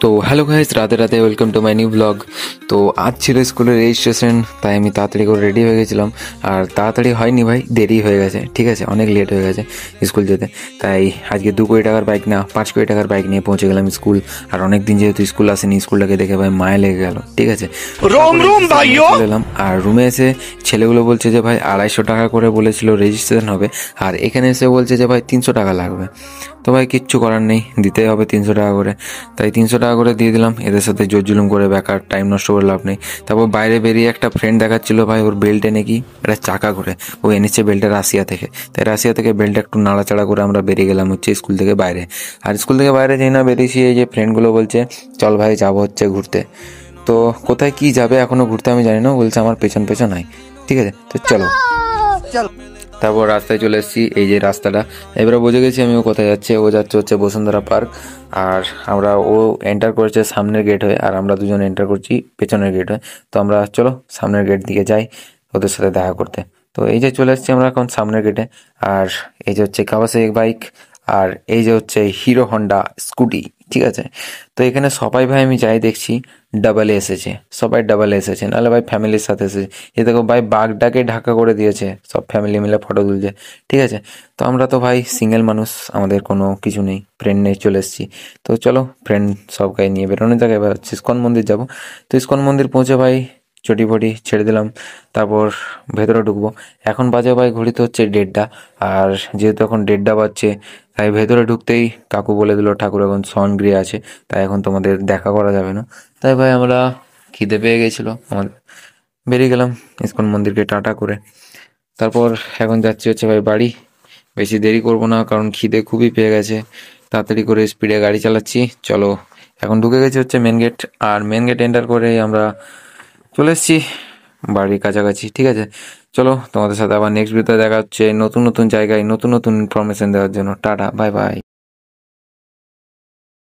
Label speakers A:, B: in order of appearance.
A: তো hello guys, রাতে রাতে welcome to my new blog. তো আজ ছিল স্কুলের রেজিস্ট্রেশন, তাই আমি তাড়াতাড়ি করে রেডি হয়ে গেছিলাম। আর তাড়াতাড়ি হয়নি ভাই, দেরি হয়ে গেছে, ঠিক আছে, অনেক লেট হয়ে গেছে স্কুল যেতে। তাই আজকে 2 কোটি টাকার বাইক না 5 কোটি টাকার বাইক নিয়ে পৌঁছে গেলাম স্কুল। আর অনেক দিন যেহেতু স্কুল আসেনি, স্কুলটাকে দেখে ভাই মায়া লেগে গেল, ঠিক আছে। চলে এলাম আর রুমে এসে ছেলেগুলো বলছে যে ভাই 250 টাকা করে বলেছিল রেজিস্ট্রেশন হবে, আর এখানে এসে বলছে যে ভাই 300 টাকা লাগবে। তো ভাই কিচ্ছু করার নেই, দিতেই হবে 300 টাকা করে। তাই 300 টাকা করে দিয়ে দিলাম। এদের সাথে জোর জুলুম করে বেকার টাইম নষ্ট করে লাভ নেই। তারপর বাইরে বেরিয়ে একটা ফ্রেন্ড দেখাচ্ছিল ভাই, ওর বেল্টে নাকি একটা চাকা করে ও এনেছে বেল্টে রাশিয়া থেকে। তাই রাশিয়া থেকে বেল্ট একটু নাড়াচাড়া করে আমরা বেরিয়ে গেলাম হচ্ছে স্কুল থেকে বাইরে। আর স্কুল থেকে বাইরে যেই না বেরিয়েছি, এই যে ফ্রেন্ডগুলো বলছে চল ভাই যাবো হচ্ছে ঘুরতে। তো কোথায় কি যাবে এখনো ঘুরতে আমি জানি না, বলছে আমার পেছন পেছন হয়, ঠিক আছে, তো চলো। তারপর রাস্তায় চলে এসেছি, এই যে রাস্তাটা, এবারে বুঝে গেছি আমি ও কোথায় যাচ্ছে। ও যাচ্ছে হচ্ছে বসুন্ধরা পার্ক। আর ও এন্টার করেছে সামনের গেট হয়ে, আর আমরা দুজন এন্টার করছি পেছনের গেট হয়ে। তো আমরা চলো সামনের গেট দিকে যাই ওদের সাথে দেখা করতে। তো এই যে চলে এসেছি আমরা এখন সামনের গেটে। আর এই যে হচ্ছে কাওয়াসাকি বাইক, আর এই যে হচ্ছে হিরো হন্ডা স্কুটি, ঠিক আছে। তো এখানে সবাই ভাই আমি যাই দেখছি ডাবলে এসেছে, সবাই ডাবলে এসেছে, নাহলে ভাই ফ্যামিলির সাথে এসেছে। এ দেখো ভাই বাঘটাকে ঢাকা করে দিয়েছে, সব ফ্যামিলি মিলে ফটো তুলছে, ঠিক আছে। তো আমরা তো ভাই সিঙ্গেল মানুষ, আমাদের কোনো কিছু নেই, ফ্রেন্ড নেই, চলে এসেছি। তো চলো ফ্রেন্ড সবকে নিয়ে বেরোনো যাক। এবার হচ্ছে ইস্কন মন্দির যাবো। তো ইস্কন মন্দির পৌঁছে ভাই চটি ফটি ছেড়ে দিলাম, তারপর ভেতরে ঢুকবো। এখন বাজে ভাই ঘড়িতে হচ্ছে 1:30। আর যেহেতু এখন 1:30 বাজছে, তাই ভেতরে ঢুকতেই কাকু বলে দিল ঠাকুর এখন শয়নগৃহে আছে, তাই এখন তোমাদের দেখা করা যাবে না। তাই ভাই আমরা খিদে পেয়ে গেছিলো আমাদের, বেরিয়ে গেলাম ইস্কন মন্দিরকে টাটা করে। তারপর এখন যাচ্ছি হচ্ছে ভাই বাড়ি। বেশি দেরি করব না, কারণ খিদে খুবই পেয়ে গেছে। তাড়াতাড়ি করে স্পিডে গাড়ি চালাচ্ছি, চলো। এখন ঢুকে গেছি হচ্ছে মেন গেট, আর মেন গেট এন্টার করে আমরা চলে এসেছি বাড়ির কাছাকাছি, ঠিক আছে। চলো তোমাদের সাথে আবার নেক্সট ভিডিওতে দেখা হচ্ছে নতুন নতুন জায়গায় নতুন নতুন ইনফরমেশন দেওয়ার জন্য। Tata, bye bye.